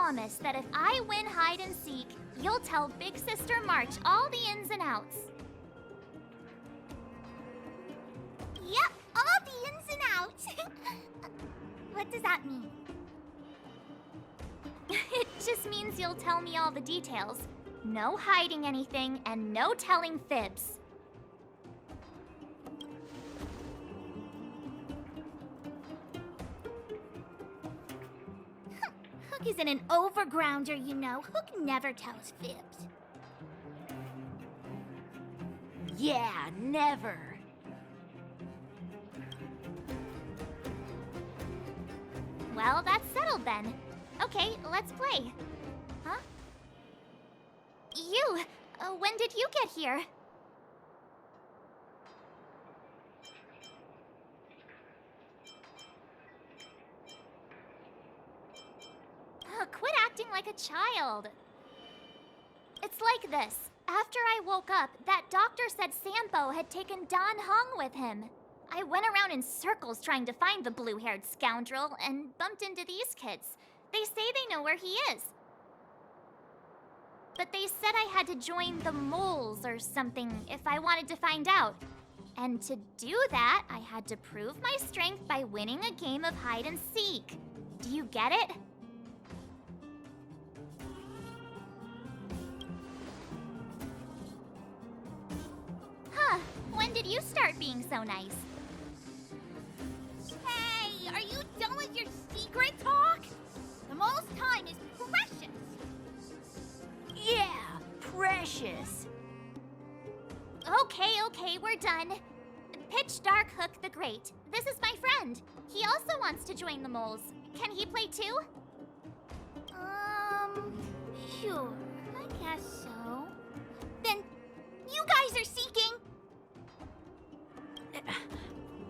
promise that if I win hide and seek, you'll tell Big Sister March all the ins and outs. Yep, all the ins and outs. What does that mean? It just means you'll tell me all the details. No hiding anything and no telling fibs. Hook isn't an overgrounder, you know. Hook never tells fibs. Yeah, never. Well, that's settled then. Okay, let's play. Huh? You! When did you get here? Quit acting like a child. It's like this. After I woke up, that doctor said Sampo had taken Don Hung with him. I went around in circles trying to find the blue-haired scoundrel and bumped into these kids. They say they know where he is. But they said I had to join the moles or something if I wanted to find out. And to do that, I had to prove my strength by winning a game of hide and seek. Do you get it? Huh, when did you start being so nice? Hey, are you done with your secret talk? The most time is precious. Yeah, precious. Okay, we're done. Pitch Dark Hook the Great. This is my friend. He also wants to join the moles. Can he play too? Sure. I guess so. Then, you guys are seeking?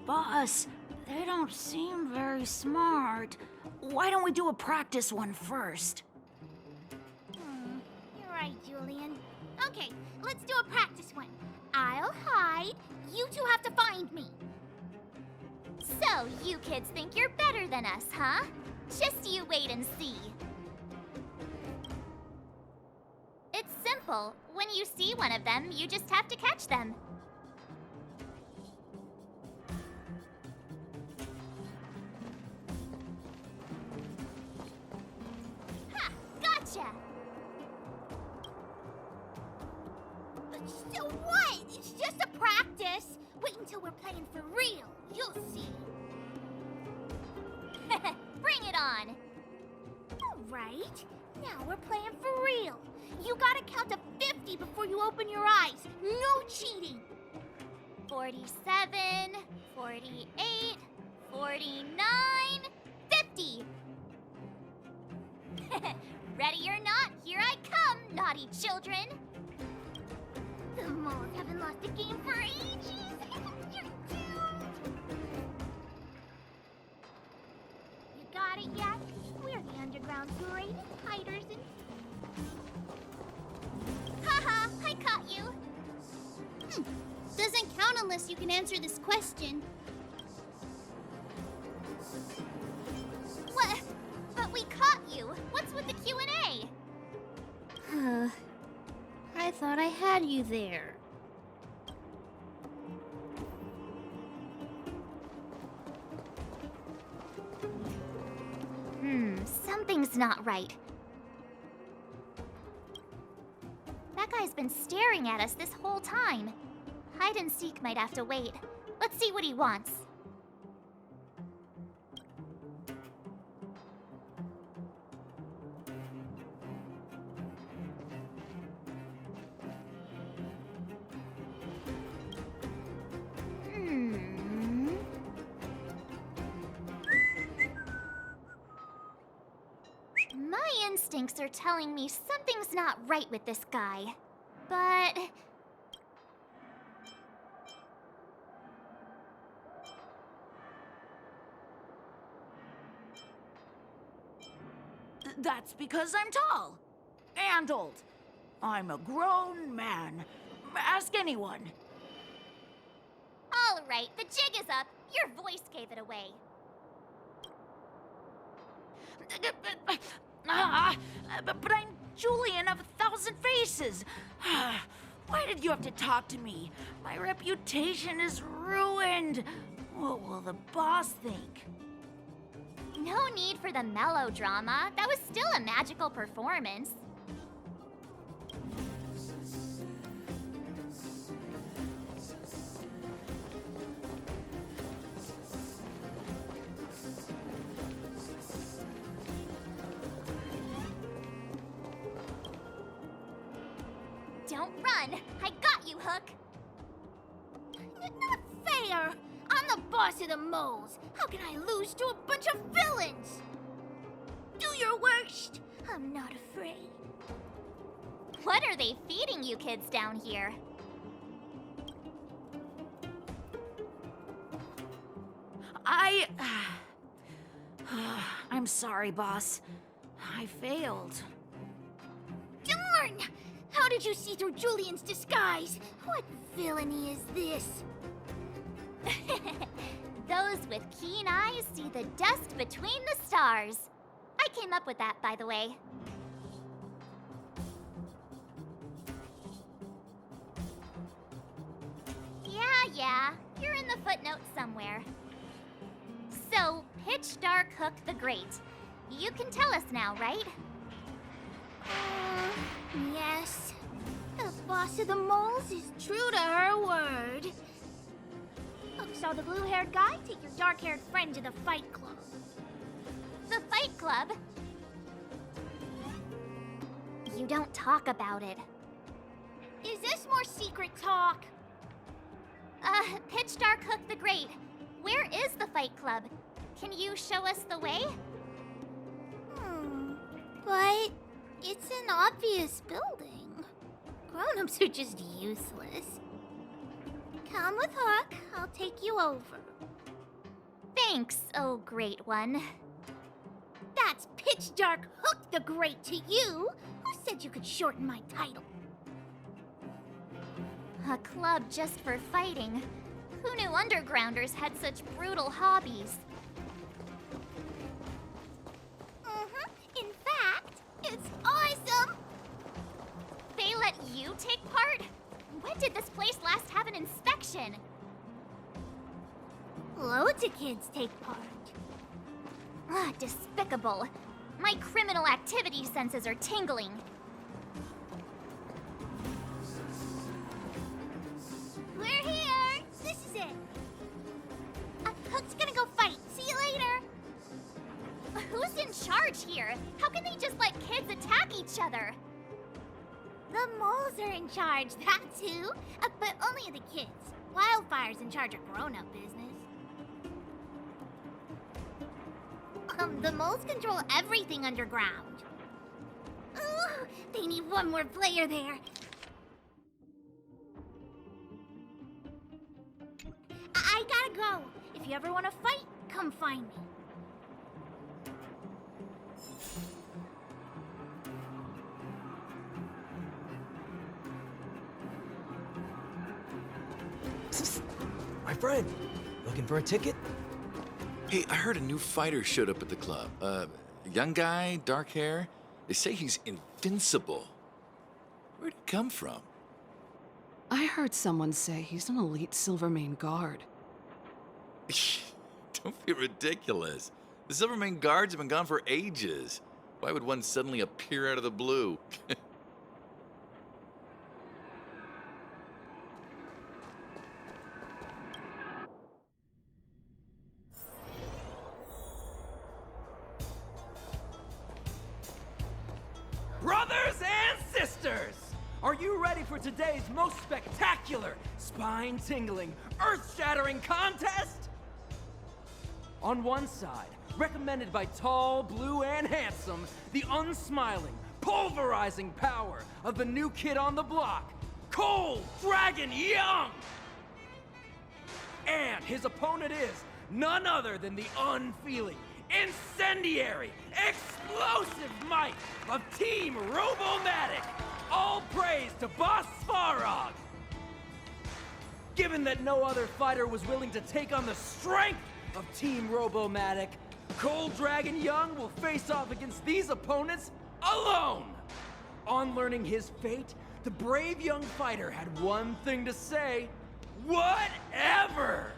Boss, they don't seem very smart. Why don't we do a practice one first? You're right, Julian. Okay, let's do a practice one. I'll hide. You two have to find me. So, you kids think you're better than us, huh? Just you wait and see. It's simple. When you see one of them, you just have to catch them. Ha! Gotcha! So what? It's just a practice. Wait until we're playing for real. You'll see. Bring it on! All right. Now we're playing for real. You gotta count to 50 before you open your eyes. No cheating. 47, 48, 49, 50! Ready or not, here I come, naughty children! The moles haven't lost a game for ages. You're doomed. You got it yet? We're the Underground's greatest hiders and... Haha, I caught you! Doesn't count unless you can answer this question. What? But we caught you! What's with the Q&A? I thought I had you there. Something's not right. That guy's been staring at us this whole time. Hide and seek might have to wait. Let's see what he wants. My instincts are telling me something's not right with this guy. But... That's because I'm tall. And old. I'm a grown man. Ask anyone. All right, the jig is up. Your voice gave it away. But I'm Julian of 1,000 Faces. Why did you have to talk to me? My reputation is ruined. What will the boss think? No need for the melodrama. That was still a magical performance. Don't run! I got you, Hook! Not fair! I'm the boss of the moles. How can I lose to a bunch of villains? Do your worst. I'm not afraid. What are they feeding you kids down here? I'm sorry, boss. I failed. Darn! How did you see through Julian's disguise? What villainy is this? Those with keen eyes see the dust between the stars. I came up with that, by the way. Yeah, you're in the footnotes somewhere. So, Pitch Dark Hook the Great. You can tell us now, right? Yes. The boss of the moles is true to her word. Look, saw the blue-haired guy? Take your dark-haired friend to the fight club. The Fight Club? You don't talk about it. Is this more secret talk? Pitch Dark Hook the Great. Where is the Fight Club? Can you show us the way? But it's an obvious building. Grown-ups are just useless. Come with Hook. I'll take you over. Thanks, oh great one. That's Pitch Dark Hook the Great to you. Who said you could shorten my title? A club just for fighting. Who knew undergrounders had such brutal hobbies? In fact, it's awesome. They let you take part? When did this place last have an inspection? Loads of kids take part. Ah, despicable. My criminal activity senses are tingling. We're here. This is it. Hook's gonna go fight. See you later. Who's in charge here? How can they just let kids attack each other? The moles are in charge, that's who. But only of the kids. Wildfire's in charge of grown-up business. The moles control everything underground. Ugh, they need one more player there. I gotta go. If you ever want to fight, come find me. My friend, looking for a ticket? Hey, I heard a new fighter showed up at the club. Young guy, dark hair. They say he's invincible. Where'd he come from? I heard someone say he's an elite Silvermane guard. Don't be ridiculous. The Silvermane guards have been gone for ages. Why would one suddenly appear out of the blue? Brothers and sisters! Are you ready for today's most spectacular, spine-tingling, earth-shattering contest? On one side, recommended by tall, blue, and handsome, the unsmiling, pulverizing power of the new kid on the block, Cold Dragon Young! And his opponent is none other than the unfeeling, incendiary, explosive might of Team Robomatic! All praise to Boss Svarog! Given that no other fighter was willing to take on the strength of Team Robomatic, Cold Dragon Young will face off against these opponents alone! On learning his fate, the brave young fighter had one thing to say: whatever!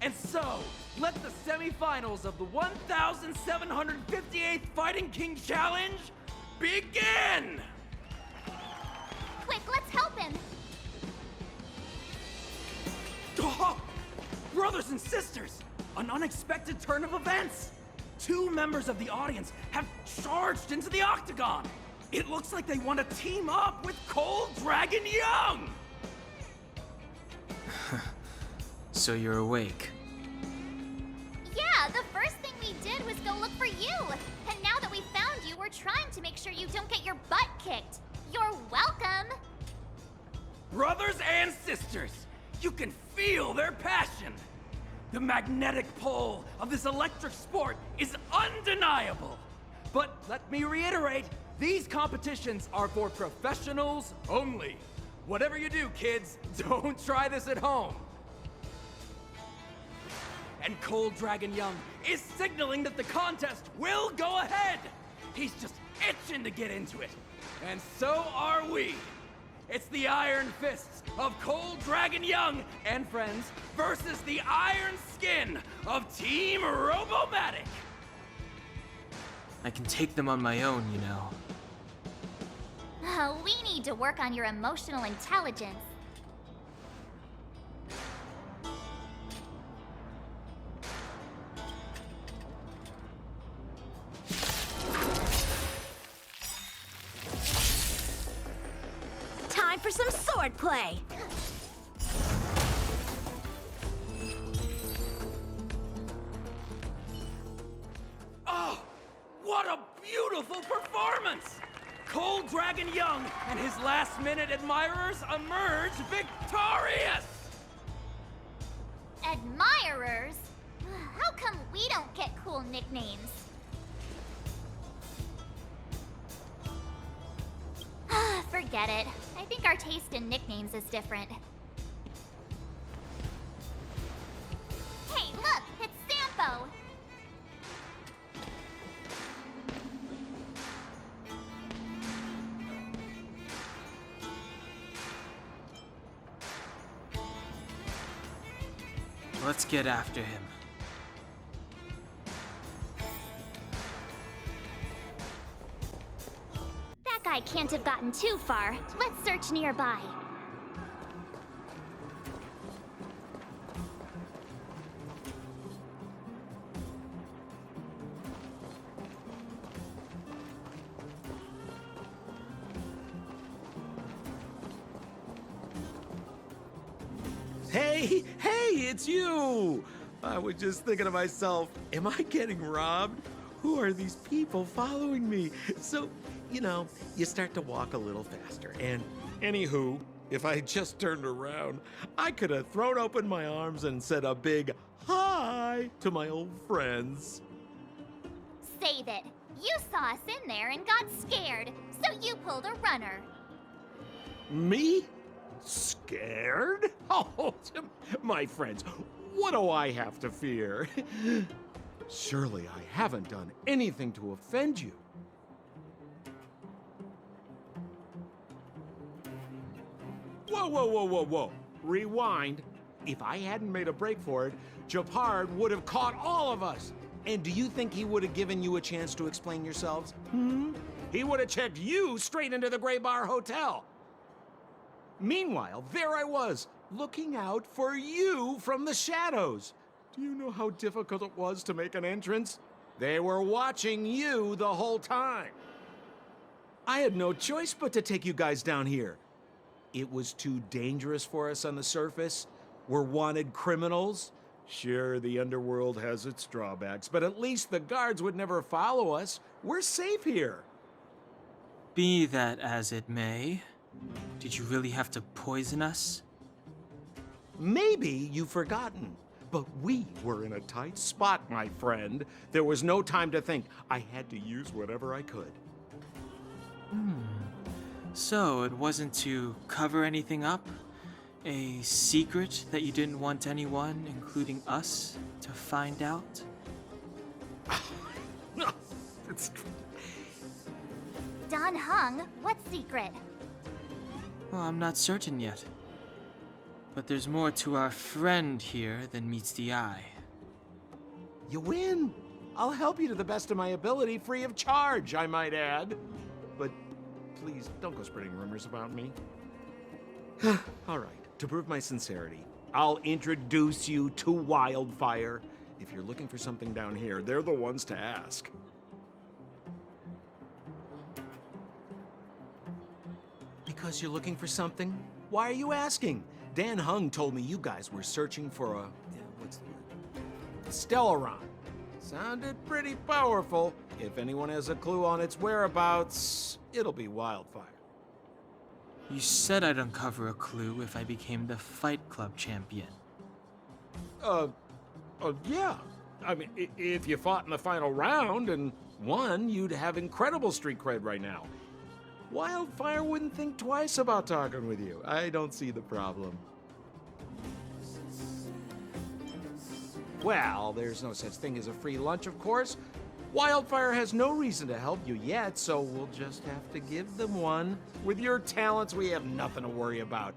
And so, let the semifinals of the 1758th Fighting King Challenge begin! Quick, let's help him! Oh, brothers and sisters, an unexpected turn of events! Two members of the audience have charged into the octagon! It looks like they want to team up with Cold Dragon Young! So you're awake. Yeah, the first thing we did was go look for you! And now that we found you, we're trying to make sure you don't get your butt kicked! You're welcome! Brothers and sisters, you can feel their passion! The magnetic pull of this electric sport is undeniable! But let me reiterate, these competitions are for professionals only. Whatever you do, kids, don't try this at home. And Cold Dragon Young is signaling that the contest will go ahead! He's just itching to get into it. And so are we! It's the Iron Fists of Cold Dragon Young and friends versus the Iron Skin of Team Robomatic! I can take them on my own, you know. We need to work on your emotional intelligence. Time for some swordplay. Oh, what a beautiful performance! Cold Dragon Young and his last-minute admirers emerge victorious! Admirers? How come we don't get cool nicknames? Forget it. I think our taste in nicknames is different. Hey, look! It's Sampo! Let's get after him. That guy can't have gotten too far. Let's search nearby. Hey, it's you! I was just thinking to myself, am I getting robbed? Who are these people following me? So, you start to walk a little faster. And anywho, if I had just turned around, I could have thrown open my arms and said a big hi to my old friends. Save it. You saw us in there and got scared, so you pulled a runner. Me? Scared? Oh, my friends, what do I have to fear? Surely I haven't done anything to offend you. Whoa. Rewind. If I hadn't made a break for it, Japard would have caught all of us. And do you think he would have given you a chance to explain yourselves? He would have checked you straight into the Gray Bar Hotel. Meanwhile, there I was, looking out for you from the shadows. Do you know how difficult it was to make an entrance? They were watching you the whole time. I had no choice but to take you guys down here. It was too dangerous for us on the surface. We're wanted criminals. Sure, the Underworld has its drawbacks, but at least the guards would never follow us. We're safe here. Be that as it may, did you really have to poison us? Maybe you've forgotten, but we were in a tight spot, my friend. There was no time to think. I had to use whatever I could. So it wasn't to cover anything up? A secret that you didn't want anyone, including us, to find out? Don Hung, what secret? Well, I'm not certain yet. But there's more to our friend here than meets the eye. You win. I'll help you to the best of my ability, free of charge, I might add. But please, don't go spreading rumors about me. All right, to prove my sincerity, I'll introduce you to Wildfire. If you're looking for something down here, they're the ones to ask. Because you're looking for something? Why are you asking? Dan Hung told me you guys were searching for a... what's the word? Stellaron. Sounded pretty powerful. If anyone has a clue on its whereabouts, it'll be Wildfire. You said I'd uncover a clue if I became the Fight Club champion. Yeah. I mean, if you fought in the final round and won, you'd have incredible street cred right now. Wildfire wouldn't think twice about talking with you. I don't see the problem. Well, there's no such thing as a free lunch, of course. Wildfire has no reason to help you yet, so we'll just have to give them one. With your talents, we have nothing to worry about.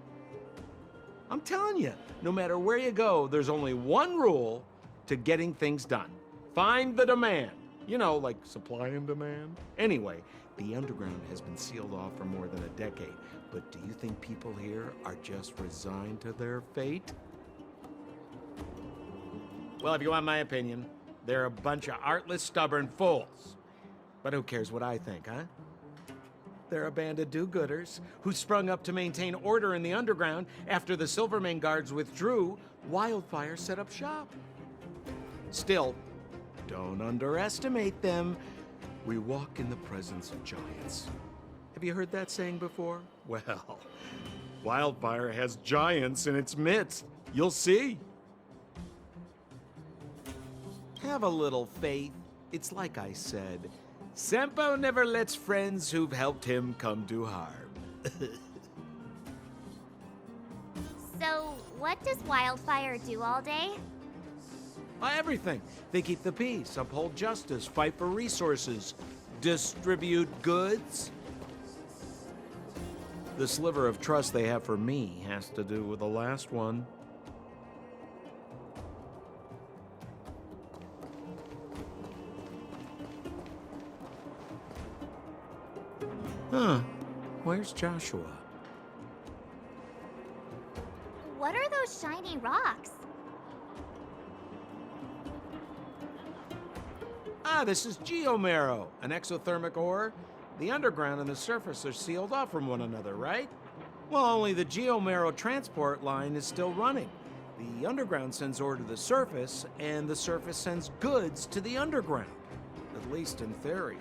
I'm telling you, no matter where you go, there's only one rule to getting things done. Find the demand. You know, like supply and demand. Anyway, the underground has been sealed off for more than a decade. But do you think people here are just resigned to their fate? Well, if you want my opinion, they're a bunch of artless, stubborn fools. But who cares what I think, huh? They're a band of do-gooders who sprung up to maintain order in the underground after the Silvermane guards withdrew. Wildfire set up shop. Still, don't underestimate them. We walk in the presence of giants. Have you heard that saying before? Well, Wildfire has giants in its midst. You'll see. Have a little faith. It's like I said, Senpo never lets friends who've helped him come to harm. So, what does Wildfire do all day? Everything. They keep the peace, uphold justice, fight for resources, distribute goods. The sliver of trust they have for me has to do with the last one. Huh. Where's Joshua? What are those shiny rocks? This is geomarrow, an exothermic ore. The underground and the surface are sealed off from one another, right? Well, only the geomarrow transport line is still running. The underground sends ore to the surface, and the surface sends goods to the underground. At least in theory.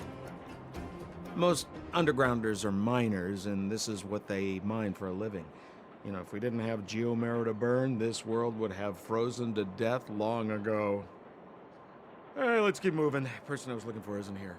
Most undergrounders are miners, and this is what they mine for a living. You know, if we didn't have geomarrow to burn, this world would have frozen to death long ago. All right, let's keep moving. The person I was looking for isn't here.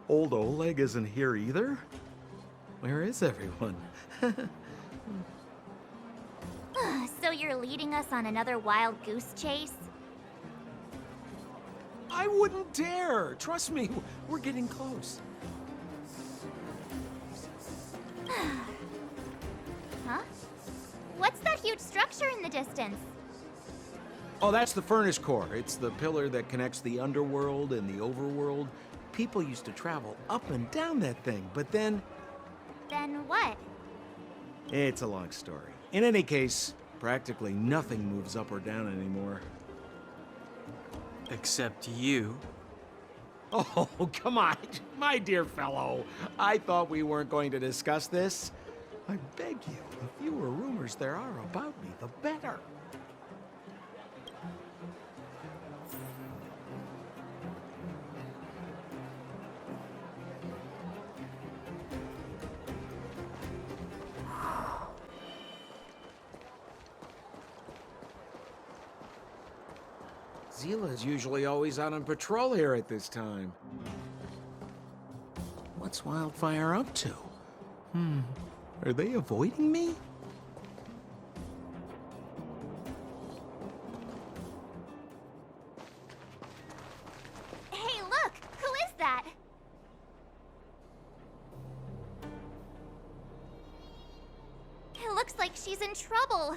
Old Oleg isn't here either? Where is everyone? So you're leading us on another wild goose chase? I wouldn't dare! Trust me, we're getting close. Huh? What's that huge structure in the distance? Oh, that's the furnace core. It's the pillar that connects the underworld and the overworld. People used to travel up and down that thing, but then... Then what? It's a long story. In any case, practically nothing moves up or down anymore. Except you. Oh, come on, my dear fellow. I thought we weren't going to discuss this. I beg you, the fewer rumors there are about me, the better. Zila's usually always out on patrol here at this time. What's Wildfire up to? Are they avoiding me? Hey, look! Who is that? It looks like she's in trouble.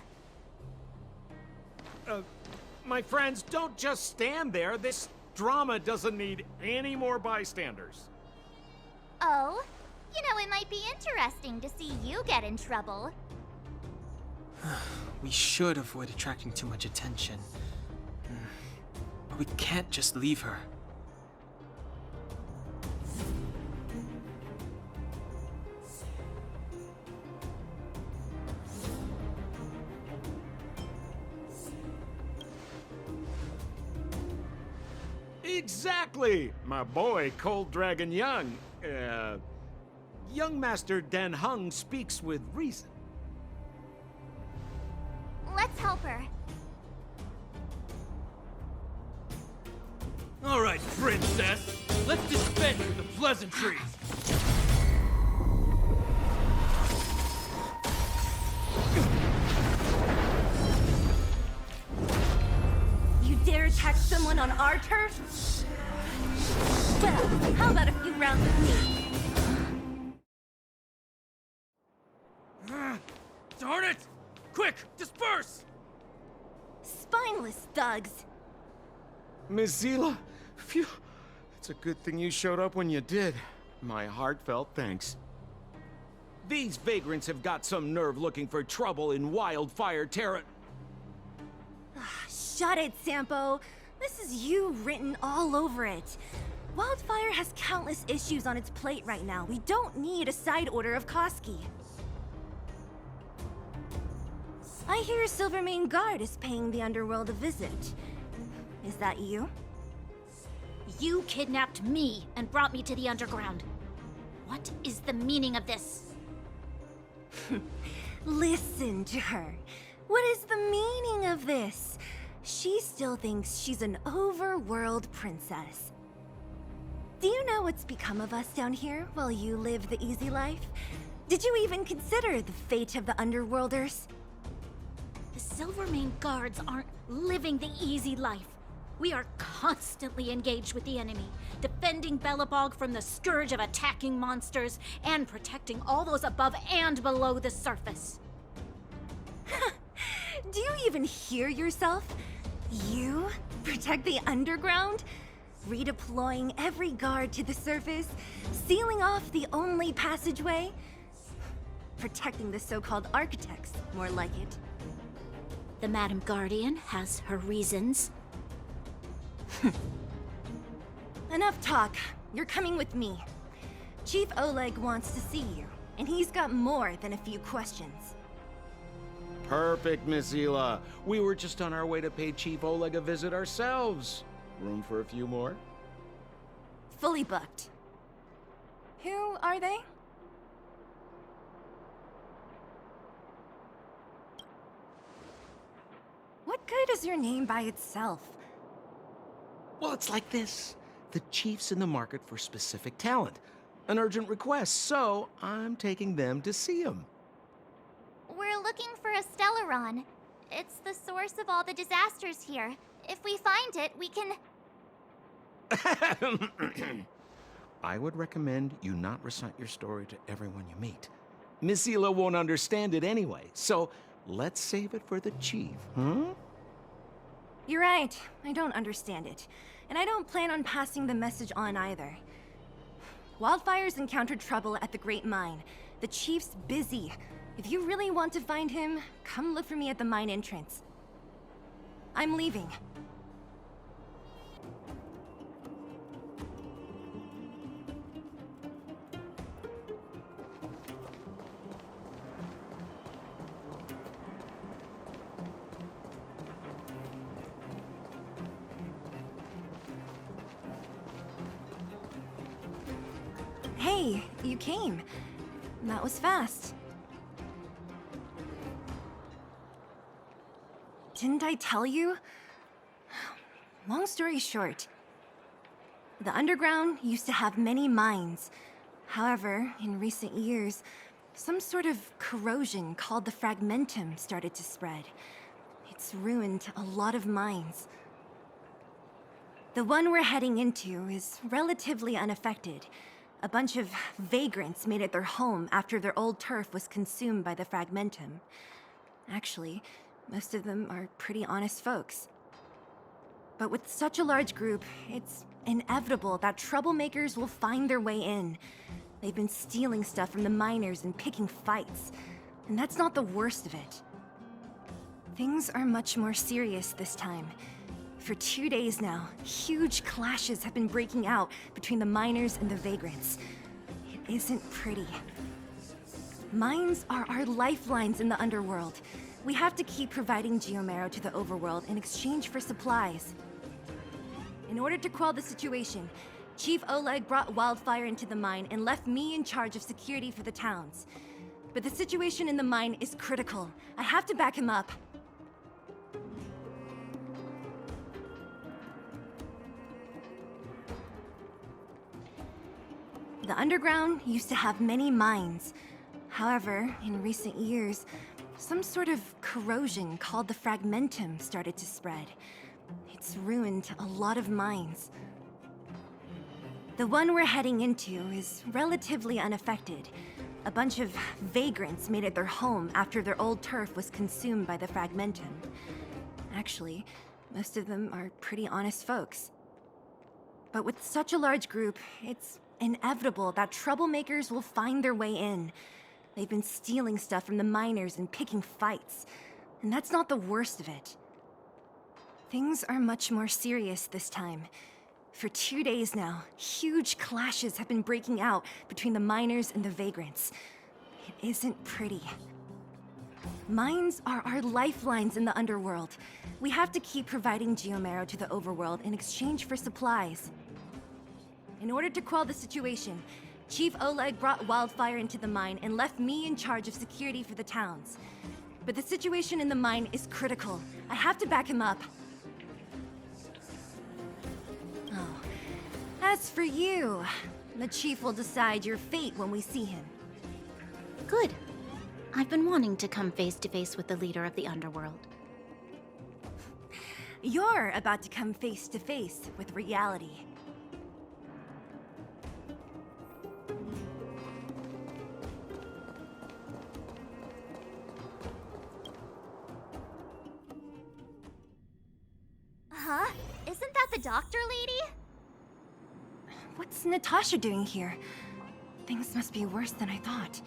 My friends, don't just stand there. This drama doesn't need any more bystanders. Oh? You know, it might be interesting to see you get in trouble. We should avoid attracting too much attention. But we can't just leave her. Exactly! My boy, Cold Dragon Young. Young Master Dan Hung speaks with reason. Let's help her. All right, princess. Let's dispense with the pleasantries. You dare attack someone on our turf? Well, how about a few rounds with me? Darn it! Quick, disperse! Spineless thugs. Miss Zila, phew. It's a good thing you showed up when you did. My heartfelt thanks. These vagrants have got some nerve looking for trouble in Wildfire Terra. Shut it, Sampo. This is you written all over it. Wildfire has countless issues on its plate right now. We don't need a side order of Koski. I hear Silvermane Guard is paying the Underworld a visit. Is that you? You kidnapped me and brought me to the underground. What is the meaning of this? Listen to her. What is the meaning of this? She still thinks she's an overworld princess. Do you know what's become of us down here while you live the easy life? Did you even consider the fate of the Underworlders? The Silvermane Guards aren't living the easy life. We are constantly engaged with the enemy, defending Belobog from the scourge of attacking monsters and protecting all those above and below the surface. Do you even hear yourself? You protect the underground? Redeploying every guard to the surface? Sealing off the only passageway? Protecting the so-called architects, more like it. The Madam Guardian has her reasons. Enough talk. You're coming with me. Chief Oleg wants to see you, and he's got more than a few questions. Perfect, Miss Zila. We were just on our way to pay Chief Oleg a visit ourselves. Room for a few more? Fully booked. Who are they? What good is your name by itself? Well, it's like this. The chief's in the market for specific talent. An urgent request, so I'm taking them to see him. We're looking for a Stellaron. It's the source of all the disasters here. If we find it, we can... I would recommend you not recite your story to everyone you meet. Miss Zila won't understand it anyway, so let's save it for the chief, huh? You're right. I don't understand it. And I don't plan on passing the message on either. Wildfire's encountered trouble at the Great Mine. The chief's busy. If you really want to find him, come look for me at the mine entrance. I'm leaving. Hey, you came. That was fast. Didn't I tell you? Long story short, the underground used to have many mines. However, in recent years, some sort of corrosion called the fragmentum started to spread. It's ruined a lot of mines. The one we're heading into is relatively unaffected. A bunch of vagrants made it their home after their old turf was consumed by the fragmentum. Actually, most of them are pretty honest folks. But with such a large group, it's inevitable that troublemakers will find their way in. They've been stealing stuff from the miners and picking fights. And that's not the worst of it. Things are much more serious this time. For 2 days now, huge clashes have been breaking out between the miners and the vagrants. It isn't pretty. Mines are our lifelines in the Underworld. We have to keep providing Geomero to the Overworld in exchange for supplies. In order to quell the situation, Chief Oleg brought wildfire into the mine and left me in charge of security for the towns. But the situation in the mine is critical. I have to back him up. The underground used to have many mines. However, in recent years, some sort of corrosion called the fragmentum started to spread. It's ruined a lot of mines. The one we're heading into is relatively unaffected. A bunch of vagrants made it their home after their old turf was consumed by the fragmentum. Actually, most of them are pretty honest folks. But with such a large group, it's inevitable that troublemakers will find their way in. They've been stealing stuff from the miners and picking fights. And that's not the worst of it. Things are much more serious this time. For 2 days now, huge clashes have been breaking out between the miners and the vagrants. It isn't pretty. Mines are our lifelines in the Underworld. We have to keep providing Geomero to the Overworld in exchange for supplies. In order to quell the situation, Chief Oleg brought wildfire into the mine and left me in charge of security for the towns. But the situation in the mine is critical. I have to back him up. Oh. As for you, the Chief will decide your fate when we see him. Good. I've been wanting to come face to face with the leader of the Underworld. You're about to come face to face with reality. Huh? Isn't that the doctor lady? What's Natasha doing here? Things must be worse than I thought.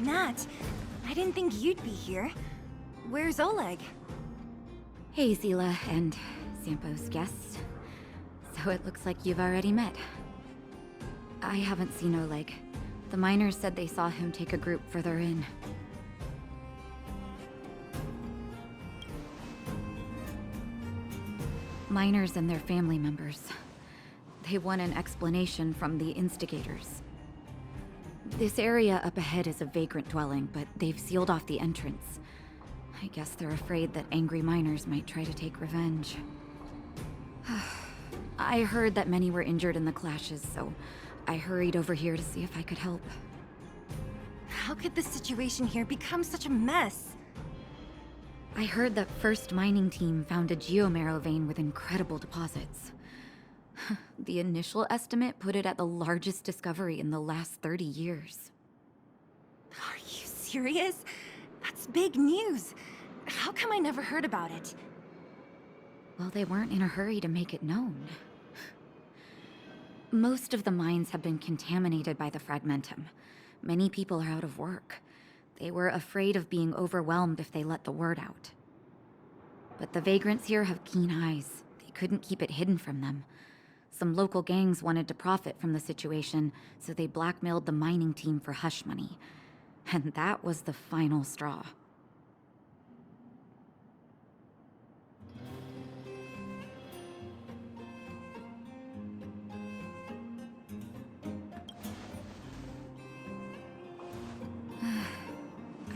Nat, I didn't think you'd be here. Where's Oleg? Hey, Zila and Sampo's guests. So it looks like you've already met. I haven't seen Oleg. The miners said they saw him take a group further in. Miners and their family members. They want an explanation from the instigators. This area up ahead is a vagrant dwelling, but they've sealed off the entrance. I guess they're afraid that angry miners might try to take revenge. I heard that many were injured in the clashes, so I hurried over here to see if I could help. How could the situation here become such a mess? I heard that first mining team found a geomero vein with incredible deposits. The initial estimate put it at the largest discovery in the last 30 years. Are you serious? That's big news. How come I never heard about it? Well, they weren't in a hurry to make it known. Most of the mines have been contaminated by the fragmentum. Many people are out of work. They were afraid of being overwhelmed if they let the word out. But the vagrants here have keen eyes. They couldn't keep it hidden from them. Some local gangs wanted to profit from the situation, so they blackmailed the mining team for hush money. And that was the final straw.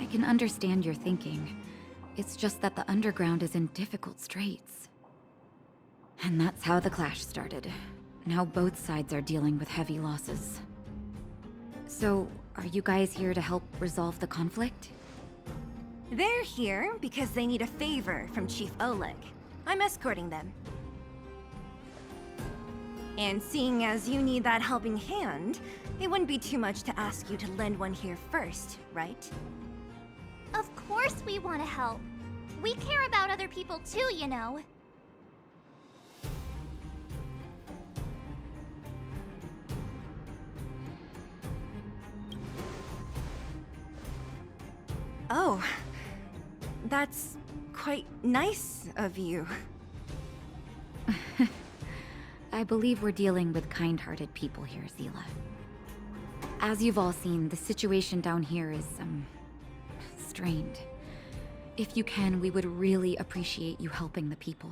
can understand your thinking. It's just that the Underground is in difficult straits. And that's how the clash started. Now both sides are dealing with heavy losses. So, are you guys here to help resolve the conflict? They're here because they need a favor from Chief Oleg. I'm escorting them. And seeing as you need that helping hand, it wouldn't be too much to ask you to lend one here first, right? Of course we want to help. We care about other people too, you know. Oh, that's quite nice of you. I believe we're dealing with kind-hearted people here, Zila. As you've all seen, the situation down here is, strained. If you can, we would really appreciate you helping the people.